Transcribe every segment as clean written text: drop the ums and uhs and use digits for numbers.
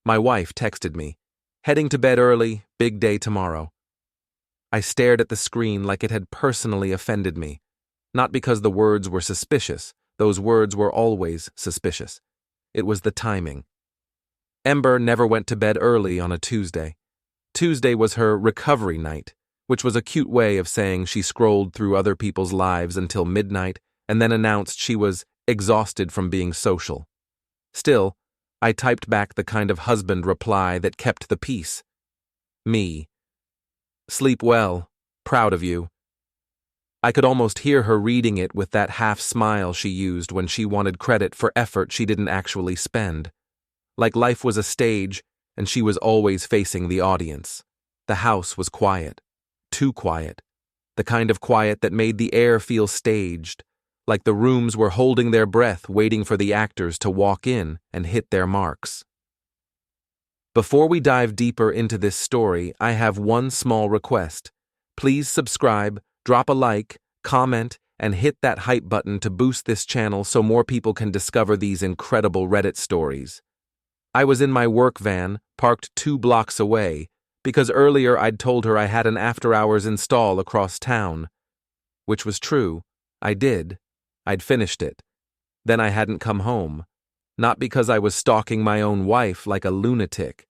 My wife texted me, "Heading to bed early, big day tomorrow." I stared at the screen like it had personally offended me. Not because the words were suspicious, those words were always suspicious. It was the timing. Ember never went to bed early on a Tuesday. Tuesday was her recovery night, which was a cute way of saying she scrolled through other people's lives until midnight and then announced she was exhausted from being social. Still, I typed back the kind of husband reply that kept the peace. Me. Sleep well. Proud of you. I could almost hear her reading it with that half smile she used when she wanted credit for effort she didn't actually spend. Like life was a stage, and she was always facing the audience. The house was quiet. Too quiet. The kind of quiet that made the air feel staged, like the rooms were holding their breath waiting for the actors to walk in and hit their marks. Before we dive deeper into this story, I have one small request. Please subscribe, drop a like, comment, and hit that hype button to boost this channel so more people can discover these incredible Reddit stories. I was in my work van, parked 2 blocks away, because earlier I'd told her I had an after-hours install across town. Which was true. I did. I'd finished it. Then I hadn't come home. Not because I was stalking my own wife like a lunatic.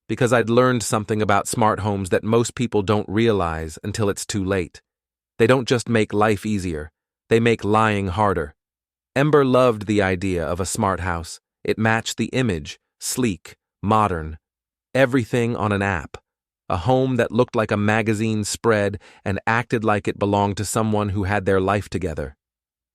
Because I'd learned something about smart homes that most people don't realize until it's too late. They don't just make life easier. They make lying harder. Ember loved the idea of a smart house. It matched the image, sleek, modern. Everything on an app. A home that looked like a magazine spread and acted like it belonged to someone who had their life together.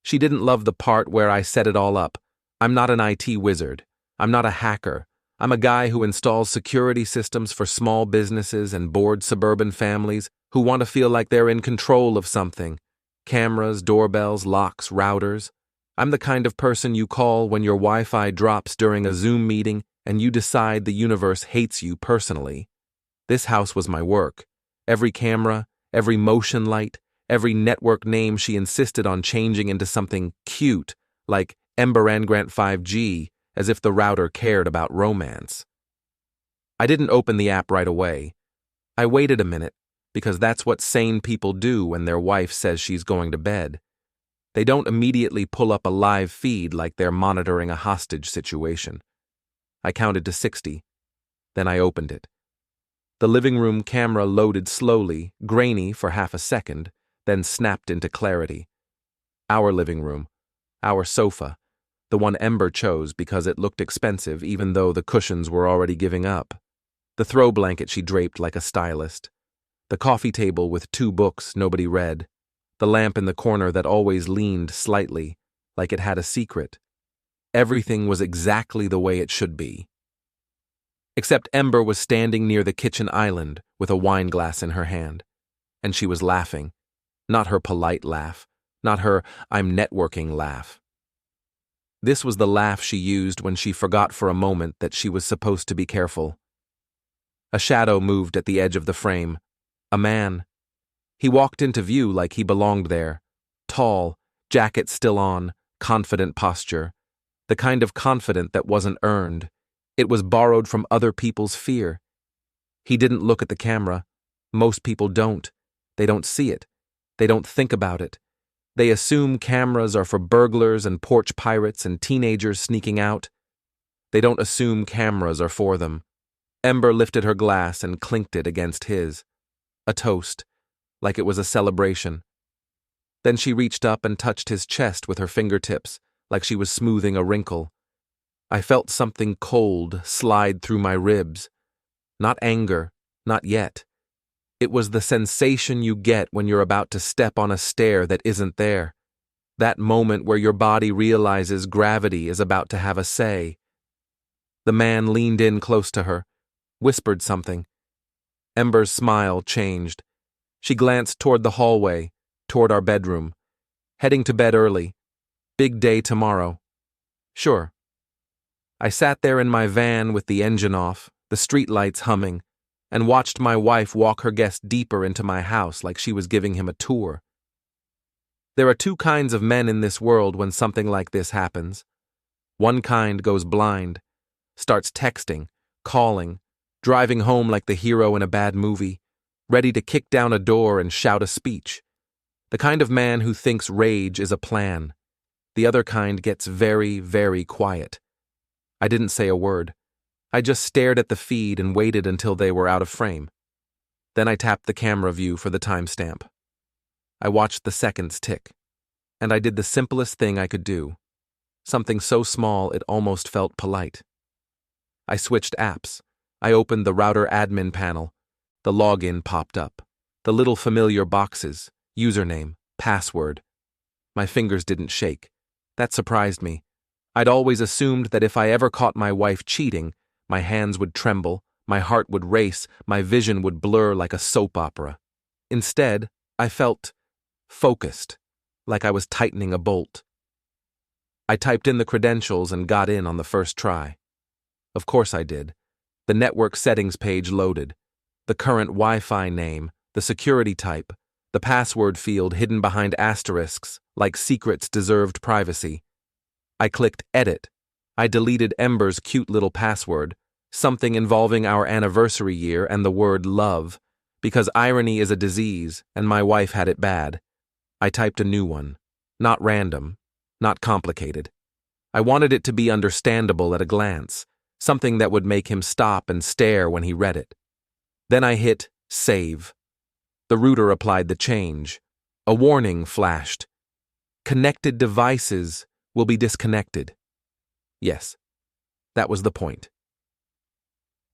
She didn't love the part where I set it all up. I'm not an IT wizard. I'm not a hacker. I'm a guy who installs security systems for small businesses and bored suburban families who want to feel like they're in control of something. Cameras, doorbells, locks, routers. I'm the kind of person you call when your Wi-Fi drops during a Zoom meeting and you decide the universe hates you personally. This house was my work. Every camera, every motion light, every network name she insisted on changing into something cute, like Ember Grant 5G, as if the router cared about romance. I didn't open the app right away. I waited a minute, because that's what sane people do when their wife says she's going to bed. They don't immediately pull up a live feed like they're monitoring a hostage situation. I counted to 60. Then I opened it. The living room camera loaded slowly, grainy for half a second, then snapped into clarity. Our living room. Our sofa. The one Ember chose because it looked expensive even though the cushions were already giving up. The throw blanket she draped like a stylist. The coffee table with 2 books nobody read. The lamp in the corner that always leaned slightly, like it had a secret. Everything was exactly the way it should be. Except Ember was standing near the kitchen island with a wine glass in her hand. And she was laughing. Not her polite laugh. Not her "I'm networking" laugh. This was the laugh she used when she forgot for a moment that she was supposed to be careful. A shadow moved at the edge of the frame. A man. He walked into view like he belonged there. Tall, jacket still on, confident posture. The kind of confident that wasn't earned. It was borrowed from other people's fear. He didn't look at the camera. Most people don't. They don't see it. They don't think about it. They assume cameras are for burglars and porch pirates and teenagers sneaking out. They don't assume cameras are for them. Ember lifted her glass and clinked it against his. A toast, like it was a celebration. Then she reached up and touched his chest with her fingertips, like she was smoothing a wrinkle. I felt something cold slide through my ribs. Not anger, not yet. It was the sensation you get when you're about to step on a stair that isn't there. That moment where your body realizes gravity is about to have a say. The man leaned in close to her, whispered something. Ember's smile changed. She glanced toward the hallway, toward our bedroom. Heading to bed early. Big day tomorrow. Sure. I sat there in my van with the engine off, the streetlights humming, and watched my wife walk her guest deeper into my house like she was giving him a tour. There are 2 kinds of men in this world when something like this happens. One kind goes blind, starts texting, calling, driving home like the hero in a bad movie, ready to kick down a door and shout a speech. The kind of man who thinks rage is a plan. The other kind gets very, very quiet. I didn't say a word. I just stared at the feed and waited until they were out of frame. Then I tapped the camera view for the timestamp. I watched the seconds tick, and I did the simplest thing I could do, something so small it almost felt polite. I switched apps. I opened the router admin panel. The login popped up. The little familiar boxes, username, password. My fingers didn't shake. That surprised me. I'd always assumed that if I ever caught my wife cheating, my hands would tremble, my heart would race, my vision would blur like a soap opera. Instead, I felt focused, like I was tightening a bolt. I typed in the credentials and got in on the first try. Of course I did. The network settings page loaded. The current Wi-Fi name, the security type, the password field hidden behind asterisks, like secrets deserved privacy. I clicked edit. I deleted Ember's cute little password, something involving our anniversary year and the word love, because irony is a disease and my wife had it bad. I typed a new one. Not random, not complicated. I wanted it to be understandable at a glance, something that would make him stop and stare when he read it. Then I hit save. The router applied the change. A warning flashed. Connected devices will be disconnected. Yes, that was the point.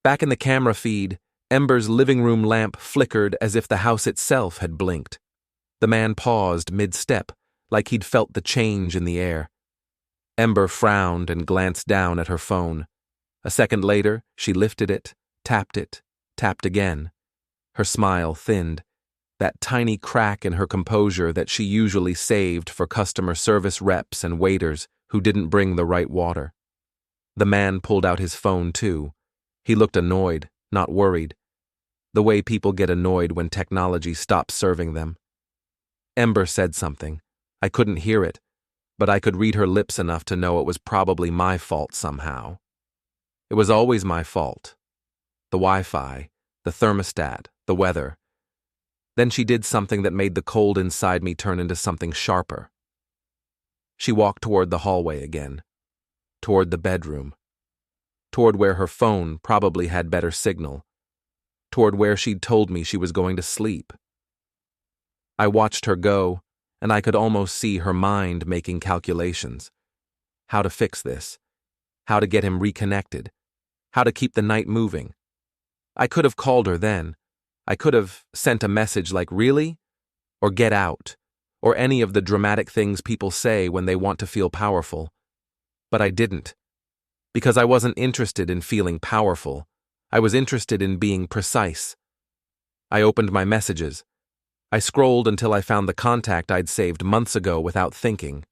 Back in the camera feed, Ember's living room lamp flickered as if the house itself had blinked. The man paused mid-step, like he'd felt the change in the air. Ember frowned and glanced down at her phone. A second later, she lifted it, tapped again. Her smile thinned. That tiny crack in her composure that she usually saved for customer service reps and waiters who didn't bring the right water. The man pulled out his phone too. He looked annoyed, not worried. The way people get annoyed when technology stops serving them. Ember said something. I couldn't hear it, but I could read her lips enough to know it was probably my fault somehow. It was always my fault. The Wi-Fi, the thermostat, the weather. Then she did something that made the cold inside me turn into something sharper. She walked toward the hallway again, toward the bedroom, toward where her phone probably had better signal, toward where she'd told me she was going to sleep. I watched her go, and I could almost see her mind making calculations. How to fix this, how to get him reconnected, how to keep the night moving. I could have called her then. I could have sent a message like, "Really?" or "Get out," or any of the dramatic things people say when they want to feel powerful. But I didn't. Because I wasn't interested in feeling powerful. I was interested in being precise. I opened my messages. I scrolled until I found the contact I'd saved months ago without thinking.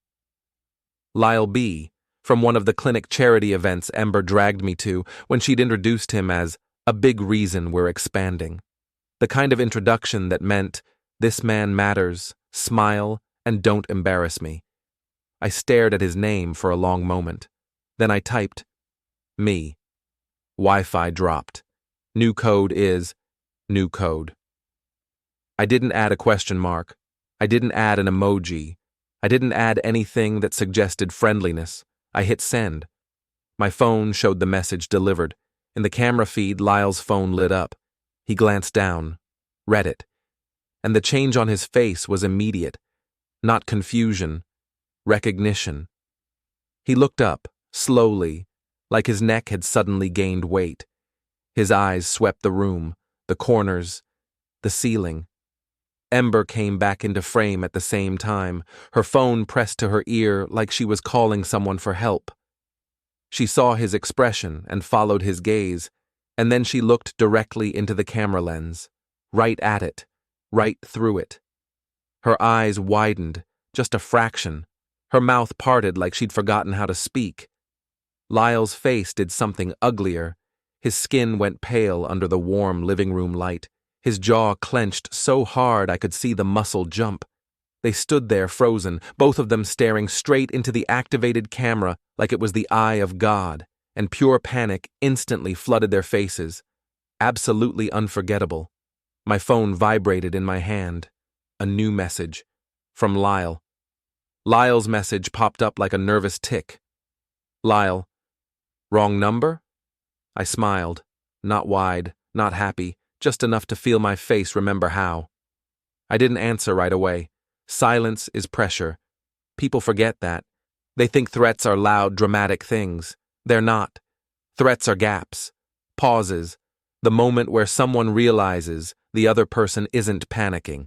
Lyle B., from one of the clinic charity events Ember dragged me to when she'd introduced him as a big reason we're expanding. The kind of introduction that meant, this man matters, smile, and don't embarrass me. I stared at his name for a long moment. Then I typed, me. Wi-Fi dropped. New code is, new code. I didn't add a question mark. I didn't add an emoji. I didn't add anything that suggested friendliness. I hit send. My phone showed the message delivered. In the camera feed, Lyle's phone lit up. He glanced down, read it, and the change on his face was immediate. Not confusion, recognition. He looked up, slowly, like his neck had suddenly gained weight. His eyes swept the room, the corners, the ceiling. Ember came back into frame at the same time, her phone pressed to her ear like she was calling someone for help. She saw his expression and followed his gaze, and then she looked directly into the camera lens, right at it, right through it. Her eyes widened, just a fraction. Her mouth parted like she'd forgotten how to speak. Lyle's face did something uglier. His skin went pale under the warm living room light. His jaw clenched so hard I could see the muscle jump. They stood there frozen, both of them staring straight into the activated camera like it was the eye of God. and pure panic instantly flooded their faces. Absolutely unforgettable. My phone vibrated in my hand. A new message. From Lyle. Lyle's message popped up like a nervous tick. Lyle. Wrong number? I smiled. Not wide, not happy, just enough to feel my face remember how. I didn't answer right away. Silence is pressure. People forget that. They think threats are loud, dramatic things. They're not. Threats are gaps, pauses, the moment where someone realizes the other person isn't panicking.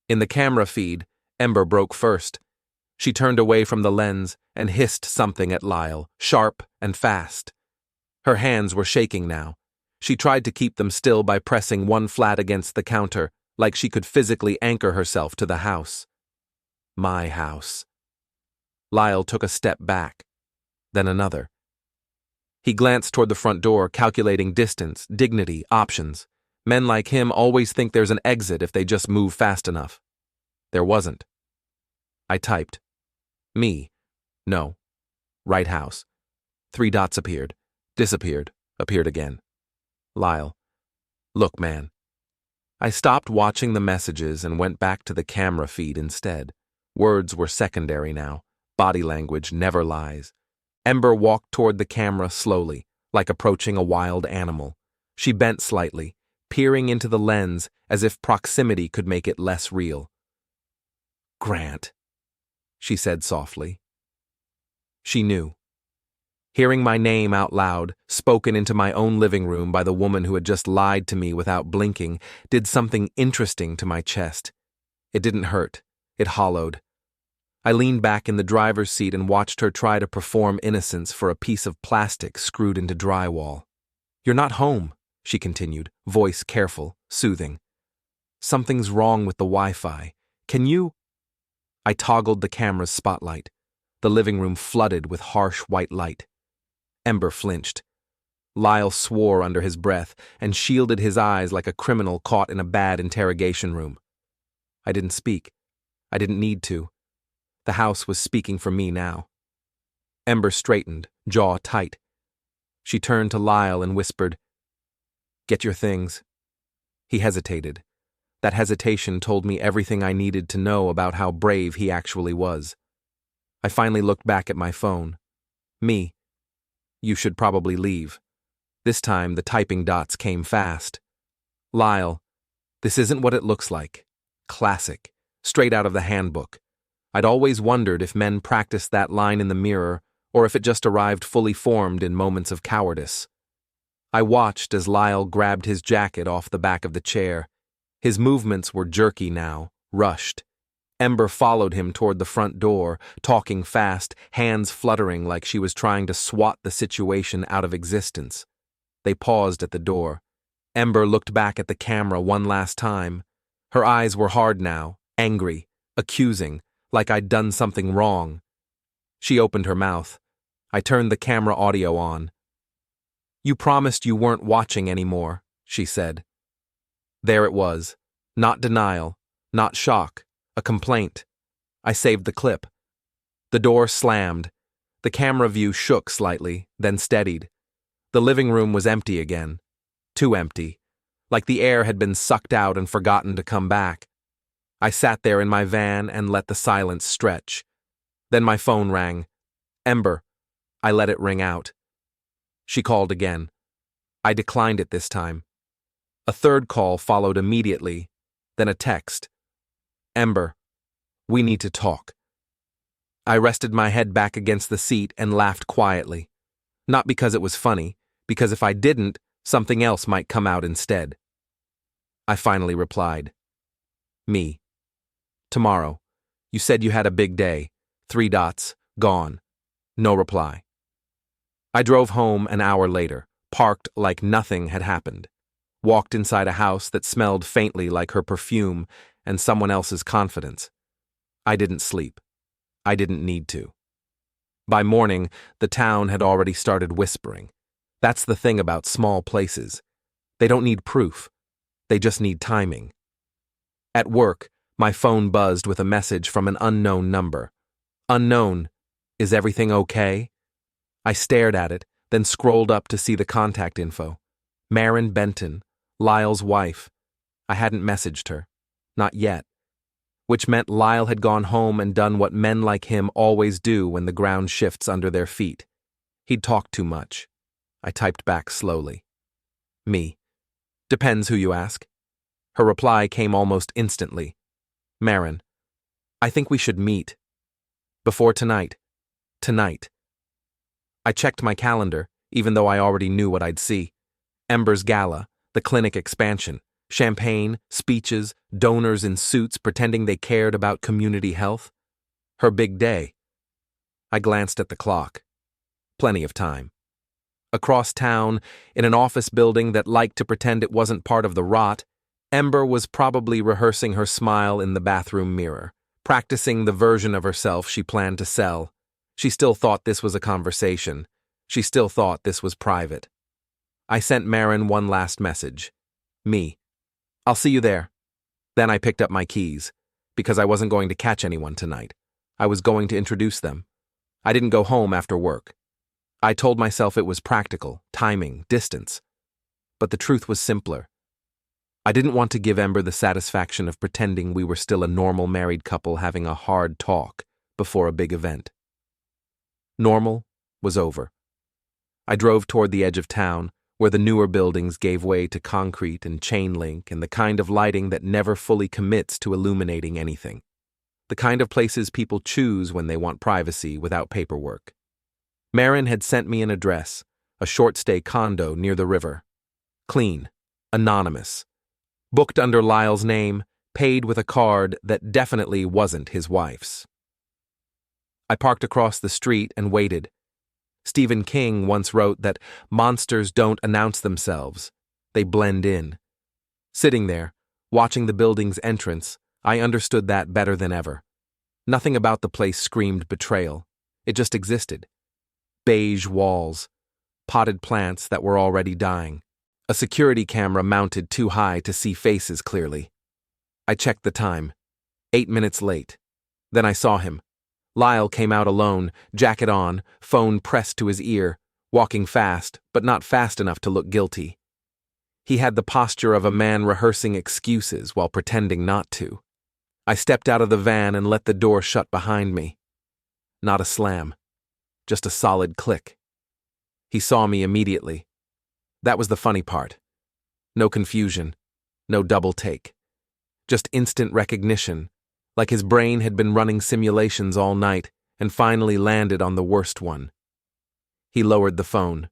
In the camera feed, Ember broke first. She turned away from the lens and hissed something at Lyle, sharp and fast. Her hands were shaking now. She tried to keep them still by pressing one flat against the counter, like she could physically anchor herself to the house. My house. Lyle took a step back, then another. He glanced toward the front door, calculating distance, dignity, options. Men like him always think there's an exit if they just move fast enough. There wasn't. I typed. Me. No. Right house. 3 dots appeared. Disappeared. Appeared again. Lyle. Look, man. I stopped watching the messages and went back to the camera feed instead. Words were secondary now. Body language never lies. Ember walked toward the camera slowly, like approaching a wild animal. She bent slightly, peering into the lens as if proximity could make it less real. Grant, she said softly. She knew. Hearing my name out loud, spoken into my own living room by the woman who had just lied to me without blinking, did something interesting to my chest. It didn't hurt. It hollowed. I leaned back in the driver's seat and watched her try to perform innocence for a piece of plastic screwed into drywall. You're not home, she continued, voice careful, soothing. Something's wrong with the Wi-Fi. Can you? I toggled the camera's spotlight. The living room flooded with harsh white light. Ember flinched. Lyle swore under his breath and shielded his eyes like a criminal caught in a bad interrogation room. I didn't speak. I didn't need to. The house was speaking for me now. Ember straightened, jaw tight. She turned to Lyle and whispered, "Get your things." He hesitated. That hesitation told me everything I needed to know about how brave he actually was. I finally looked back at my phone. Me. You should probably leave. This time the typing dots came fast. Lyle, this isn't what it looks like. Classic. Straight out of the handbook. I'd always wondered if men practiced that line in the mirror or if it just arrived fully formed in moments of cowardice. I watched as Lyle grabbed his jacket off the back of the chair. His movements were jerky now, rushed. Ember followed him toward the front door, talking fast, hands fluttering like she was trying to swat the situation out of existence. They paused at the door. Ember looked back at the camera one last time. Her eyes were hard now, angry, accusing, like I'd done something wrong. She opened her mouth. I turned the camera audio on. You promised you weren't watching anymore, she said. There it was. Not denial, not shock, a complaint. I saved the clip. The door slammed. The camera view shook slightly, then steadied. The living room was empty again. Too empty. Like the air had been sucked out and forgotten to come back. I sat there in my van and let the silence stretch. Then my phone rang. Ember. I let it ring out. She called again. I declined it this time. A third call followed immediately, then a text. Ember, we need to talk. I rested my head back against the seat and laughed quietly. Not because it was funny, because if I didn't, something else might come out instead. I finally replied. Me. Tomorrow. You said you had a big day. 3 dots. Gone. No reply. I drove home an hour later, parked like nothing had happened. Walked inside a house that smelled faintly like her perfume and someone else's confidence. I didn't sleep. I didn't need to. By morning, the town had already started whispering. That's the thing about small places. They don't need proof. They just need timing. At work, my phone buzzed with a message from an unknown number. Unknown, is everything okay? I stared at it, then scrolled up to see the contact info. Maren Benton, Lyle's wife. I hadn't messaged her. Not yet. Which meant Lyle had gone home and done what men like him always do when the ground shifts under their feet. He'd talked too much. I typed back slowly. Me. Depends who you ask. Her reply came almost instantly. Maren. I think we should meet. Before tonight. Tonight. I checked my calendar, even though I already knew what I'd see. Ember's gala, the clinic expansion, champagne, speeches, donors in suits pretending they cared about community health. Her big day. I glanced at the clock. Plenty of time. Across town, in an office building that liked to pretend it wasn't part of the rot, Ember was probably rehearsing her smile in the bathroom mirror, practicing the version of herself she planned to sell. She still thought this was a conversation. She still thought this was private. I sent Maren one last message. Me. I'll see you there. Then I picked up my keys, because I wasn't going to catch anyone tonight. I was going to introduce them. I didn't go home after work. I told myself it was practical, timing, distance. But the truth was simpler. I didn't want to give Ember the satisfaction of pretending we were still a normal married couple having a hard talk before a big event. Normal was over. I drove toward the edge of town, where the newer buildings gave way to concrete and chain link and the kind of lighting that never fully commits to illuminating anything. The kind of places people choose when they want privacy without paperwork. Maren had sent me an address, a short-stay condo near the river. Clean, anonymous. Booked under Lyle's name, paid with a card that definitely wasn't his wife's. I parked across the street and waited. Stephen King once wrote that monsters don't announce themselves, they blend in. Sitting there, watching the building's entrance, I understood that better than ever. Nothing about the place screamed betrayal. It just existed. Beige walls, potted plants that were already dying, a security camera mounted too high to see faces clearly. I checked the time. 8 minutes late. Then I saw him. Lyle came out alone, jacket on, phone pressed to his ear, walking fast, but not fast enough to look guilty. He had the posture of a man rehearsing excuses while pretending not to. I stepped out of the van and let the door shut behind me. Not a slam. Just a solid click. He saw me immediately. That was the funny part. No confusion, no double take. Just instant recognition, like his brain had been running simulations all night and finally landed on the worst one. He lowered the phone.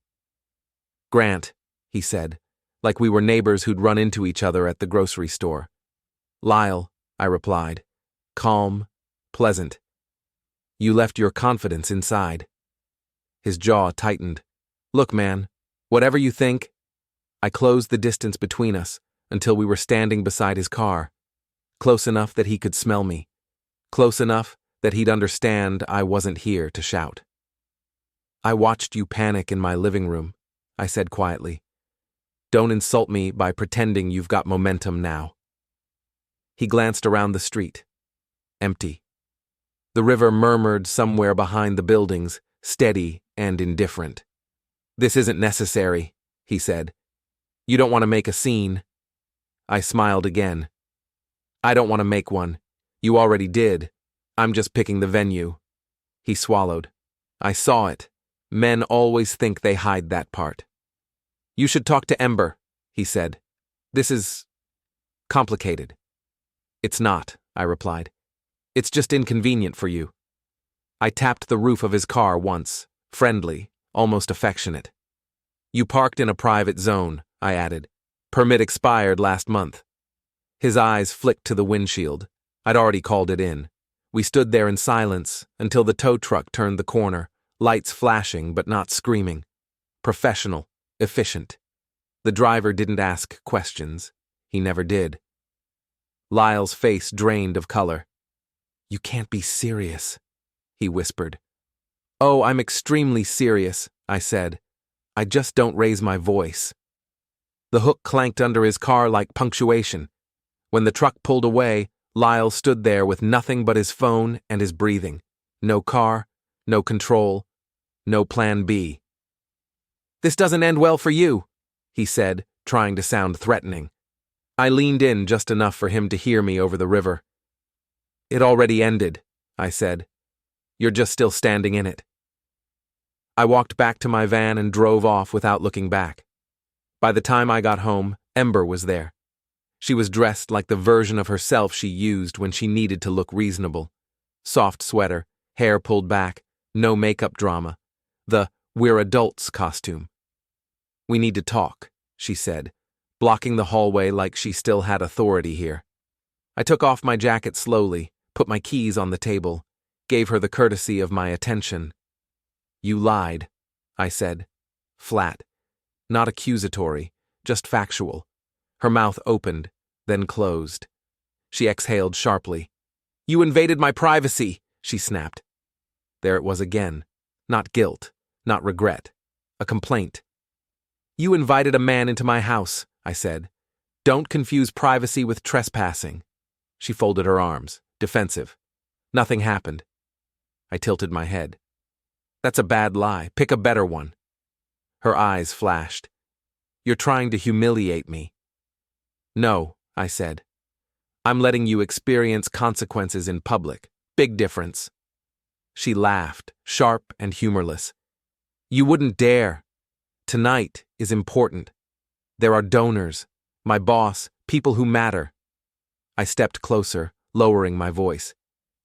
Grant, he said, like we were neighbors who'd run into each other at the grocery store. Lyle, I replied. Calm, pleasant. You left your confidence inside. His jaw tightened. Look, man, whatever you think. I closed the distance between us until we were standing beside his car, close enough that he could smell me, close enough that he'd understand I wasn't here to shout. I watched you panic in my living room, I said quietly. Don't insult me by pretending you've got momentum now. He glanced around the street. Empty. The river murmured somewhere behind the buildings, steady and indifferent. This isn't necessary, he said. You don't want to make a scene. I smiled again. I don't want to make one. You already did. I'm just picking the venue. He swallowed. I saw it. Men always think they hide that part. You should talk to Ember, he said. This is complicated. It's not, I replied. It's just inconvenient for you. I tapped the roof of his car once, friendly, almost affectionate. You parked in a private zone, I added. Permit expired last month. His eyes flicked to the windshield. I'd already called it in. We stood there in silence until the tow truck turned the corner, lights flashing but not screaming. Professional, efficient. The driver didn't ask questions. He never did. Lyle's face drained of color. You can't be serious, he whispered. Oh, I'm extremely serious, I said. I just don't raise my voice. The hook clanked under his car like punctuation. When the truck pulled away, Lyle stood there with nothing but his phone and his breathing. No car, no control, No plan B. "This doesn't end well for you," he said, trying to sound threatening. I leaned in just enough for him to hear me over the river. "It already ended," I said. "You're just still standing in it." I walked back to my van and drove off without looking back. By the time I got home, Ember was there. She was dressed like the version of herself she used when she needed to look reasonable. Soft sweater, hair pulled back, no makeup drama. The "we're adults" costume. "We need to talk," she said, blocking the hallway like she still had authority here. I took off my jacket slowly, put my keys on the table, gave her the courtesy of my attention. "You lied," I said. Flat. Not accusatory, just factual. Her mouth opened, then closed. She exhaled sharply. "You invaded my privacy," she snapped. There it was again. Not guilt, not regret. A complaint. "You invited a man into my house," I said. "Don't confuse privacy with trespassing." She folded her arms, defensive. Nothing happened. I tilted my head. "That's a bad lie. Pick a better one." Her eyes flashed. "You're trying to humiliate me." "No," I said. "I'm letting you experience consequences in public. Big difference." She laughed, sharp and humorless. "You wouldn't dare. Tonight is important. There are donors, my boss, people who matter." I stepped closer, lowering my voice.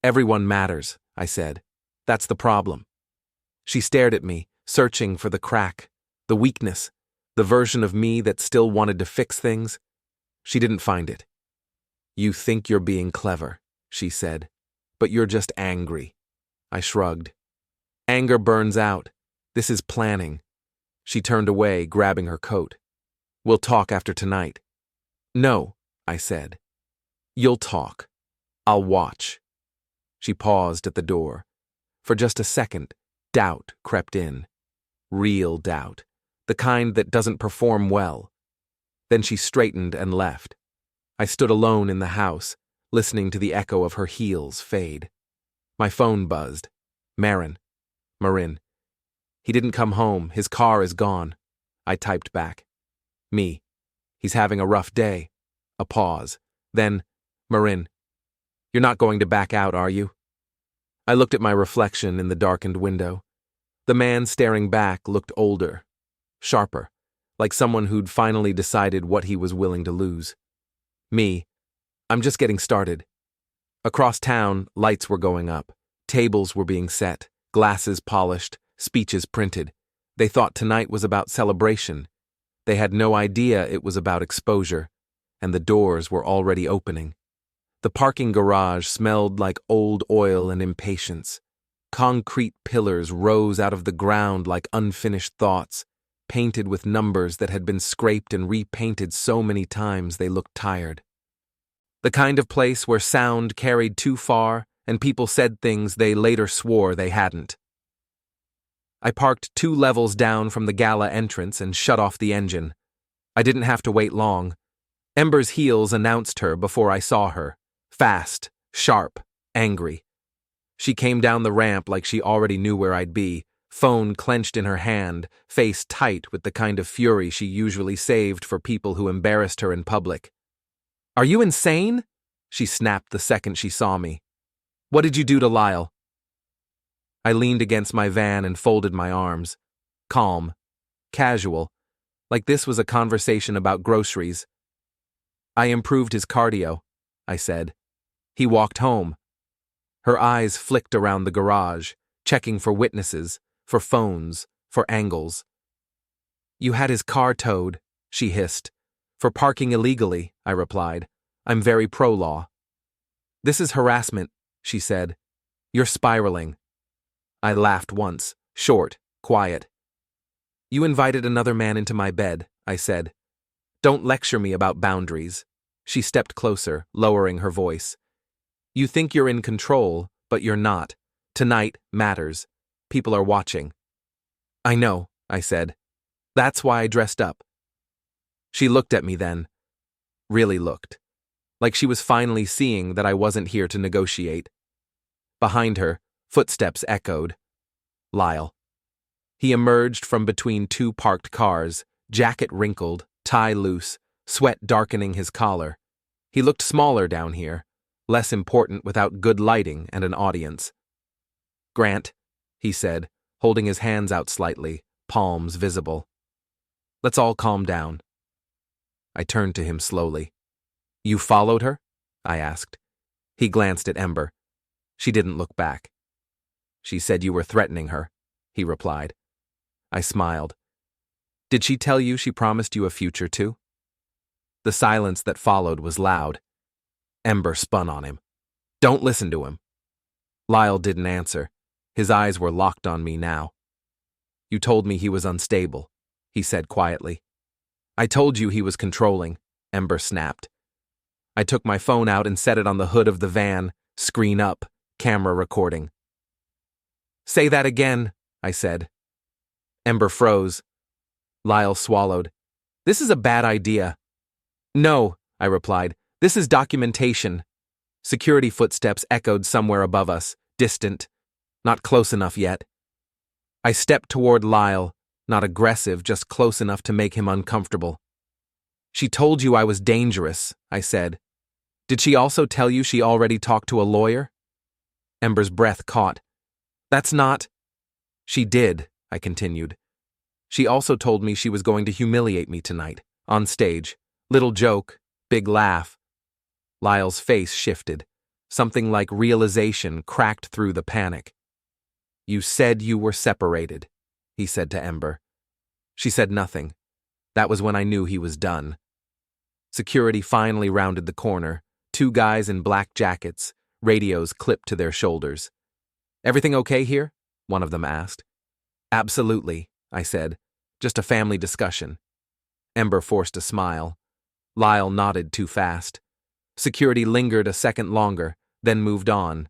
"Everyone matters," I said. "That's the problem." She stared at me, searching for the crack, the weakness, the version of me that still wanted to fix things. She didn't find it. "You think you're being clever," she said, "but you're just angry." I shrugged. "Anger burns out. This is planning." She turned away, grabbing her coat. "We'll talk after tonight." "No," I said. "You'll talk. I'll watch." She paused at the door. For just a second, doubt crept in. Real doubt. The kind that doesn't perform well. Then she straightened and left. I stood alone in the house, listening to the echo of her heels fade. My phone buzzed. Marin. "He didn't come home. His car is gone." I typed back. Me. "He's having a rough day." A pause. Then, "Marin, you're not going to back out, are you?" I looked at my reflection in the darkened window. The man staring back looked older, sharper, like someone who'd finally decided what he was willing to lose. Me. "I'm just getting started." Across town, lights were going up. Tables were being set, glasses polished, speeches printed. They thought tonight was about celebration. They had no idea it was about exposure, and the doors were already opening. The parking garage smelled like old oil and impatience. Concrete pillars rose out of the ground like unfinished thoughts, painted with numbers that had been scraped and repainted so many times they looked tired. The kind of place where sound carried too far and people said things they later swore they hadn't. I parked 2 levels down from the gala entrance and shut off the engine. I didn't have to wait long. Ember's heels announced her before I saw her. Fast, sharp, angry. She came down the ramp like she already knew where I'd be, phone clenched in her hand, face tight with the kind of fury she usually saved for people who embarrassed her in public. "Are you insane?" she snapped the second she saw me. "What did you do to Lyle?" I leaned against my van and folded my arms. Calm. Casual. Like this was a conversation about groceries. "I improved his cardio," I said. "He walked home." Her eyes flicked around the garage, checking for witnesses, for phones, for angles. "You had his car towed," she hissed. "For parking illegally," I replied. "I'm very pro-law." "This is harassment," she said. "You're spiraling." I laughed once, short, quiet. "You invited another man into my bed," I said. "Don't lecture me about boundaries." She stepped closer, lowering her voice. "You think you're in control, but you're not. Tonight matters. People are watching." "I know," I said. "That's why I dressed up." She looked at me then. Really looked. Like she was finally seeing that I wasn't here to negotiate. Behind her, footsteps echoed. Lyle. He emerged from between two parked cars, jacket wrinkled, tie loose, sweat darkening his collar. He looked smaller down here, less important without good lighting and an audience. "Grant," he said, holding his hands out slightly, palms visible. "Let's all calm down." I turned to him slowly. "You followed her?" I asked. He glanced at Ember. She didn't look back. "She said you were threatening her," he replied. I smiled. "Did she tell you she promised you a future too?" The silence that followed was loud. Ember spun on him. "Don't listen to him." Lyle didn't answer. His eyes were locked on me now. "You told me he was unstable," he said quietly. "I told you he was controlling," Ember snapped. I took my phone out and set it on the hood of the van, screen up, camera recording. "Say that again," I said. Ember froze. Lyle swallowed. "This is a bad idea." "No," I replied. "This is documentation." Security footsteps echoed somewhere above us, distant, not close enough yet. I stepped toward Lyle, not aggressive, just close enough to make him uncomfortable. "She told you I was dangerous," I said. "Did she also tell you she already talked to a lawyer?" Ember's breath caught. "That's not—" "She did," I continued. "She also told me she was going to humiliate me tonight, on stage. Little joke, big laugh." Lyle's face shifted. Something like realization cracked through the panic. "You said you were separated," he said to Ember. She said nothing. That was when I knew he was done. Security finally rounded the corner, two guys in black jackets, radios clipped to their shoulders. "Everything okay here?" one of them asked. "Absolutely," I said. "Just a family discussion." Ember forced a smile. Lyle nodded too fast. Security lingered a second longer, then moved on.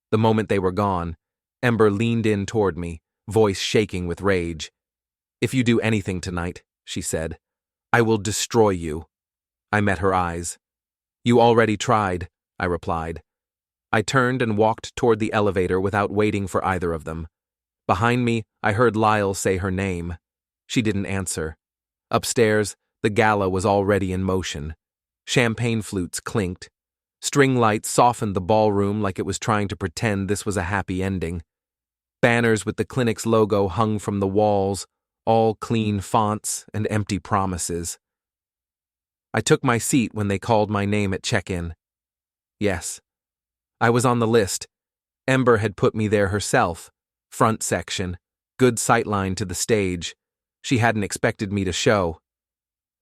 The moment they were gone, Ember leaned in toward me, voice shaking with rage. "If you do anything tonight," she said, "I will destroy you." I met her eyes. "You already tried," I replied. I turned and walked toward the elevator without waiting for either of them. Behind me, I heard Lyle say her name. She didn't answer. Upstairs, the gala was already in motion. Champagne flutes clinked. String lights softened the ballroom like it was trying to pretend this was a happy ending. Banners with the clinic's logo hung from the walls, all clean fonts and empty promises. I took my seat when they called my name at check-in. Yes. I was on the list. Ember had put me there herself. Front section. Good sightline to the stage. She hadn't expected me to show.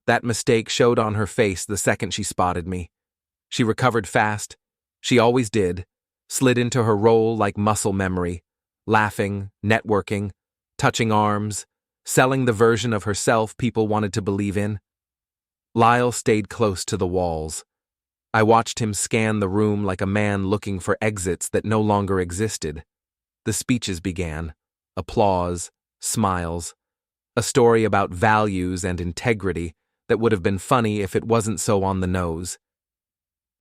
That mistake showed on her face the second she spotted me. She recovered fast. She always did. Slid into her role like muscle memory. Laughing, networking, touching arms, selling the version of herself people wanted to believe in. Lyle stayed close to the walls. I watched him scan the room like a man looking for exits that no longer existed. The speeches began. Applause, smiles. A story about values and integrity that would have been funny if it wasn't so on the nose.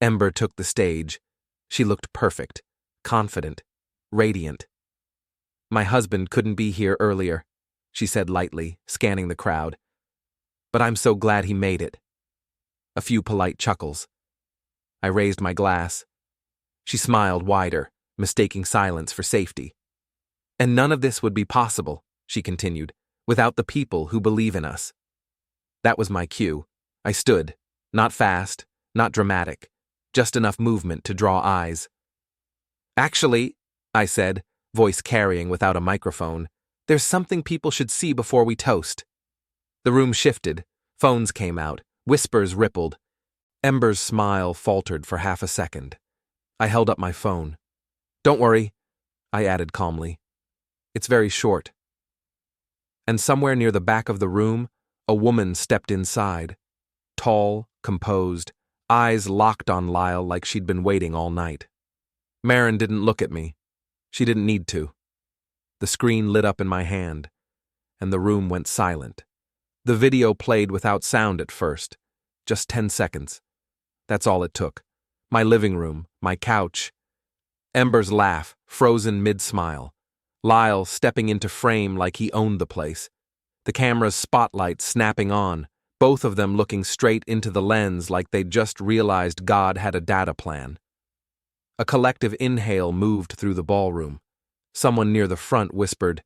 Ember took the stage. She looked perfect, confident, radiant. "My husband couldn't be here earlier," she said lightly, scanning the crowd. "But I'm so glad he made it." A few polite chuckles. I raised my glass. She smiled wider, mistaking silence for safety. "And none of this would be possible," she continued, "without the people who believe in us." That was my cue. I stood, not fast, not dramatic, just enough movement to draw eyes. "Actually," I said, voice carrying without a microphone, "there's something people should see before we toast." The room shifted. Phones came out. Whispers rippled. Ember's smile faltered for half a second. I held up my phone. "Don't worry," I added calmly. "It's very short." And somewhere near the back of the room, a woman stepped inside. Tall, composed, eyes locked on Lyle like she'd been waiting all night. Marin didn't look at me. She didn't need to. The screen lit up in my hand, and the room went silent. The video played without sound at first, just 10 seconds. That's all it took. My living room, my couch. Ember's laugh, frozen mid-smile. Lyle stepping into frame like he owned the place. The camera's spotlight snapping on, both of them looking straight into the lens like they'd just realized God had a data plan. A collective inhale moved through the ballroom. Someone near the front whispered,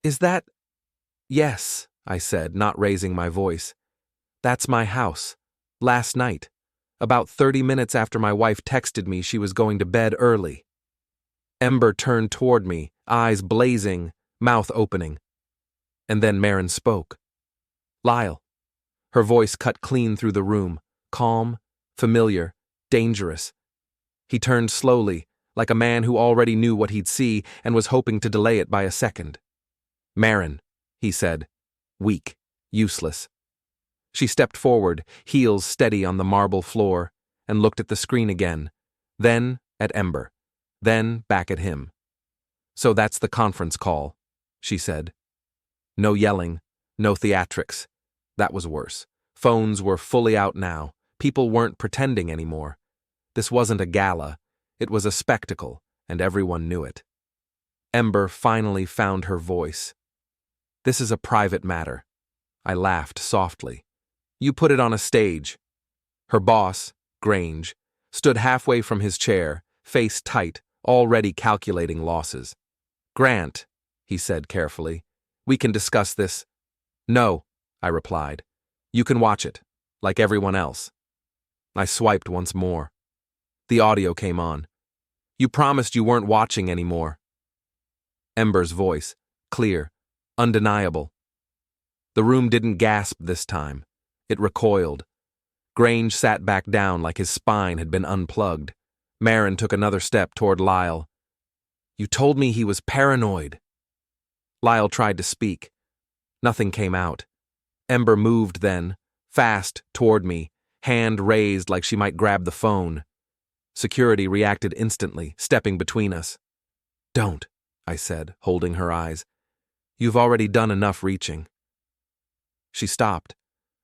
"Is that—" "Yes," I said, not raising my voice. "That's my house. Last night. About 30 minutes after my wife texted me she was going to bed early." Ember turned toward me, eyes blazing, mouth opening. And then Marin spoke. "Lyle." Her voice cut clean through the room, calm, familiar, dangerous. He turned slowly, like a man who already knew what he'd see and was hoping to delay it by a second. "Marin," he said, weak, useless. She stepped forward, heels steady on the marble floor, and looked at the screen again, then at Ember, then back at him. "So that's the conference call," she said. No yelling, no theatrics. That was worse. Phones were fully out now. People weren't pretending anymore. This wasn't a gala. It was a spectacle, and everyone knew it. Ember finally found her voice. "This is a private matter." I laughed softly. "You put it on a stage." Her boss, Grange, stood halfway from his chair, face tight, already calculating losses. "Grant," he said carefully, "we can discuss this." "No," I replied. "You can watch it, like everyone else." I swiped once more. The audio came on. "You promised you weren't watching anymore." Ember's voice, clear, undeniable. The room didn't gasp this time. It recoiled. Grange sat back down like his spine had been unplugged. Marin took another step toward Lyle. "You told me he was paranoid." Lyle tried to speak. Nothing came out. Ember moved then, fast toward me, hand raised like she might grab the phone. Security reacted instantly, stepping between us. "Don't," I said, holding her eyes. "You've already done enough reaching." She stopped.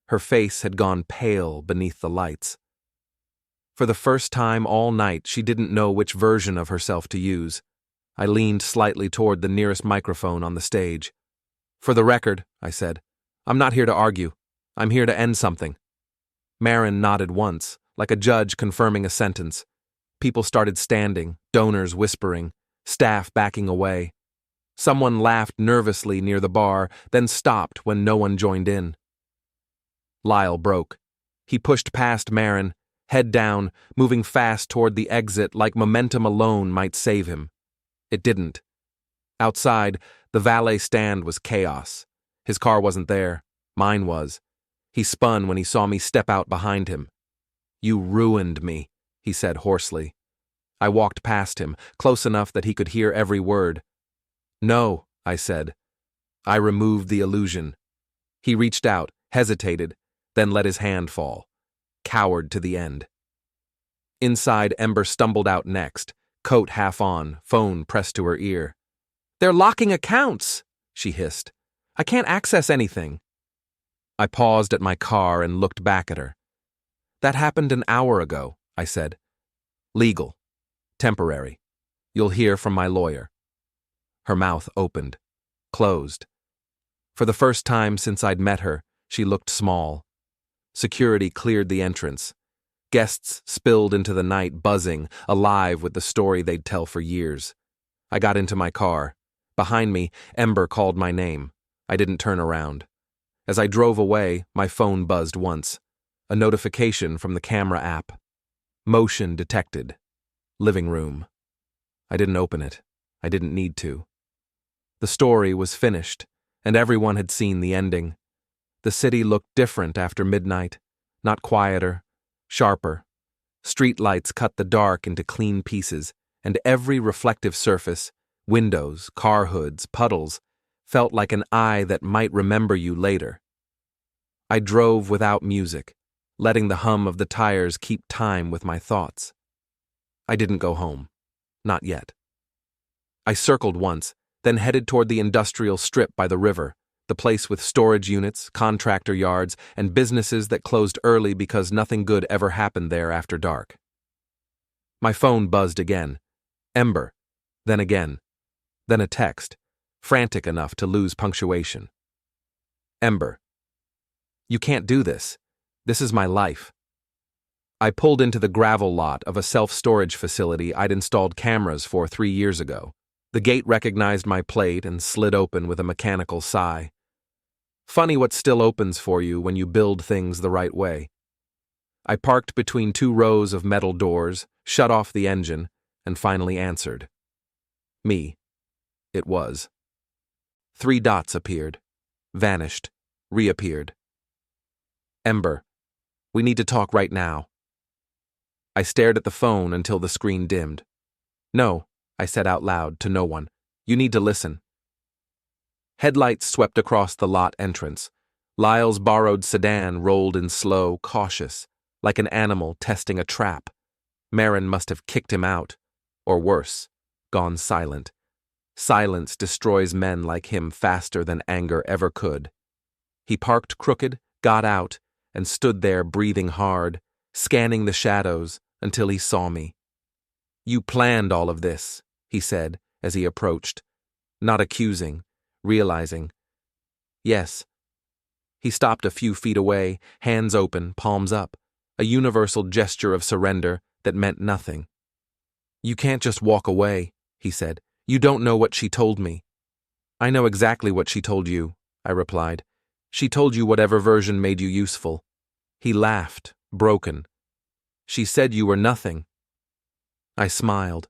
Her face had gone pale beneath the lights. For the first time all night, she didn't know which version of herself to use. I leaned slightly toward the nearest microphone on the stage. "For the record," I said, "I'm not here to argue. I'm here to end something." Marin nodded once, like a judge confirming a sentence. People started standing, donors whispering, staff backing away. Someone laughed nervously near the bar, then stopped when no one joined in. Lyle broke. He pushed past Marin, head down, moving fast toward the exit like momentum alone might save him. It didn't. Outside, the valet stand was chaos. His car wasn't there. Mine was. He spun when he saw me step out behind him. "You ruined me," he said hoarsely. I walked past him, close enough that he could hear every word. "No," I said. I removed the illusion. He reached out, hesitated, then let his hand fall. Cowered to the end. Inside, Ember stumbled out next, coat half on, phone pressed to her ear. "They're locking accounts," she hissed. "I can't access anything." I paused at my car and looked back at her. "That happened an hour ago," I said. "Legal. Temporary. You'll hear from my lawyer." Her mouth opened. Closed. For the first time since I'd met her, she looked small. Security cleared the entrance. Guests spilled into the night, buzzing, alive with the story they'd tell for years. I got into my car. Behind me, Ember called my name. I didn't turn around. As I drove away, my phone buzzed once. A notification from the camera app. Motion detected. Living room. I didn't open it. I didn't need to. The story was finished, and everyone had seen the ending. The city looked different after midnight, not quieter, sharper. Streetlights cut the dark into clean pieces, and every reflective surface, windows, car hoods, puddles, felt like an eye that might remember you later. I drove without music, letting the hum of the tires keep time with my thoughts. I didn't go home. Not yet. I circled once, then headed toward the industrial strip by the river, the place with storage units, contractor yards, and businesses that closed early because nothing good ever happened there after dark. My phone buzzed again. Ember. Then again. then a text, frantic enough to lose punctuation. Ember, you can't do this. This is my life. I pulled into the gravel lot of a self-storage facility I'd installed cameras for 3 years ago. The gate recognized my plate and slid open with a mechanical sigh. Funny what still opens for you when you build things the right way. I parked between 2 rows of metal doors, shut off the engine, and finally answered. Me. It was. 3 dots appeared, vanished, reappeared. Ember, we need to talk right now. I stared at the phone until the screen dimmed. No, I said out loud to no one. You need to listen. Headlights swept across the lot entrance. Lyle's borrowed sedan rolled in slow, cautious, like an animal testing a trap. Marin must have kicked him out, or worse, gone silent. Silence destroys men like him faster than anger ever could. He parked crooked, got out, and stood there breathing hard, scanning the shadows until he saw me. You planned all of this, he said as he approached, not accusing, realizing. Yes. He stopped a few feet away, hands open, palms up, a universal gesture of surrender that meant nothing. You can't just walk away, he said. You don't know what she told me. I know exactly what she told you, I replied. She told you whatever version made you useful. He laughed, broken. She said you were nothing. I smiled.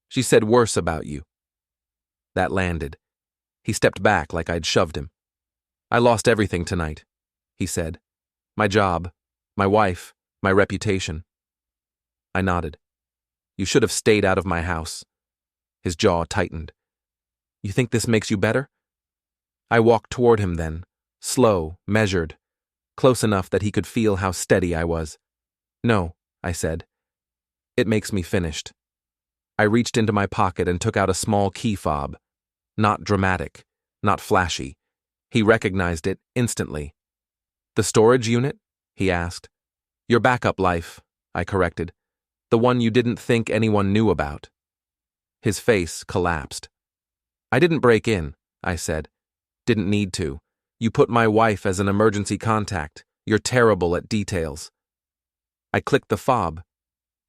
She said worse about you. That landed. He stepped back like I'd shoved him. I lost everything tonight, he said. My job, my wife, my reputation. I nodded. You should have stayed out of my house. His jaw tightened. You think this makes you better? I walked toward him then, slow, measured, close enough that he could feel how steady I was. No, I said. It makes me finished. I reached into my pocket and took out a small key fob. Not dramatic, not flashy. He recognized it instantly. The storage unit? He asked. Your backup life, I corrected. The one you didn't think anyone knew about. His face collapsed. I didn't break in, I said. Didn't need to. You put my wife as an emergency contact. You're terrible at details. I clicked the fob.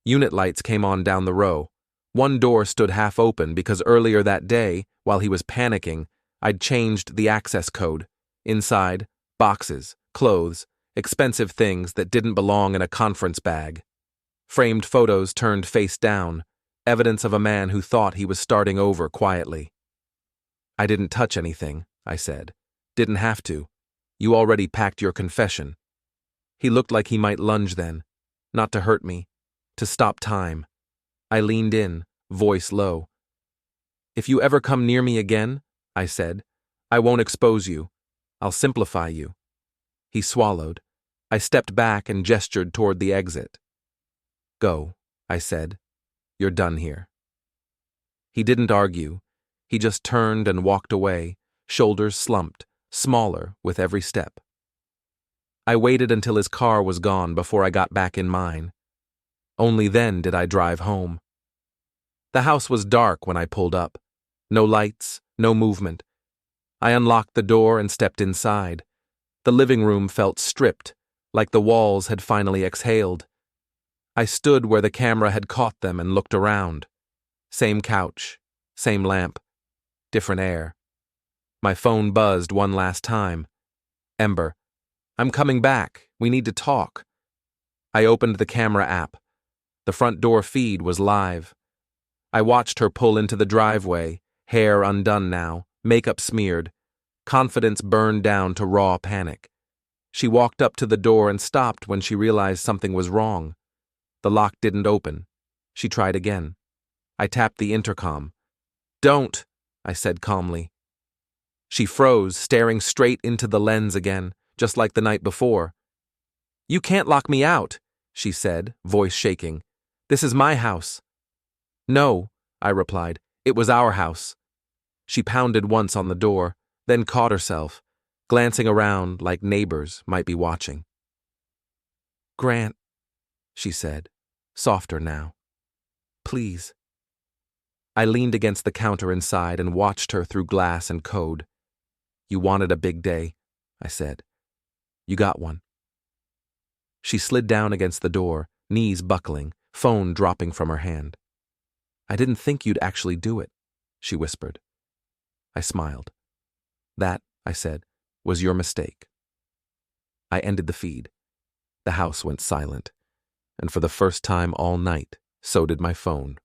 Unit lights came on down the row. One door stood half open because earlier that day, while he was panicking, I'd changed the access code. Inside, boxes, clothes, expensive things that didn't belong in a conference bag. Framed photos turned face down, evidence of a man who thought he was starting over quietly. I didn't touch anything, I said. Didn't have to. You already packed your confession. He looked like he might lunge then, not to hurt me, to stop time. I leaned in, voice low. If you ever come near me again, I said, I won't expose you. I'll simplify you. He swallowed. I stepped back and gestured toward the exit. Go, I said. You're done here. He didn't argue. He just turned and walked away, shoulders slumped, smaller with every step. I waited until his car was gone before I got back in mine. Only then did I drive home. The house was dark when I pulled up. No lights, no movement. I unlocked the door and stepped inside. The living room felt stripped, like the walls had finally exhaled. I stood where the camera had caught them and looked around. Same couch, same lamp, different air. My phone buzzed one last time. Ember, I'm coming back. We need to talk. I opened the camera app. The front door feed was live. I watched her pull into the driveway, hair undone now, makeup smeared, confidence burned down to raw panic. She walked up to the door and stopped when she realized something was wrong. The lock didn't open. She tried again. I tapped the intercom. Don't, I said calmly. She froze, staring straight into the lens again, just like the night before. You can't lock me out, she said, voice shaking. This is my house. No, I replied. It was our house. She pounded once on the door, then caught herself, glancing around like neighbors might be watching. Grant, she said, softer now. Please. I leaned against the counter inside and watched her through glass and code. You wanted a big day, I said. You got one. She slid down against the door, knees buckling, phone dropping from her hand. I didn't think you'd actually do it, she whispered. I smiled. That, I said, was your mistake. I ended the feed. The house went silent, and for the first time all night, so did my phone.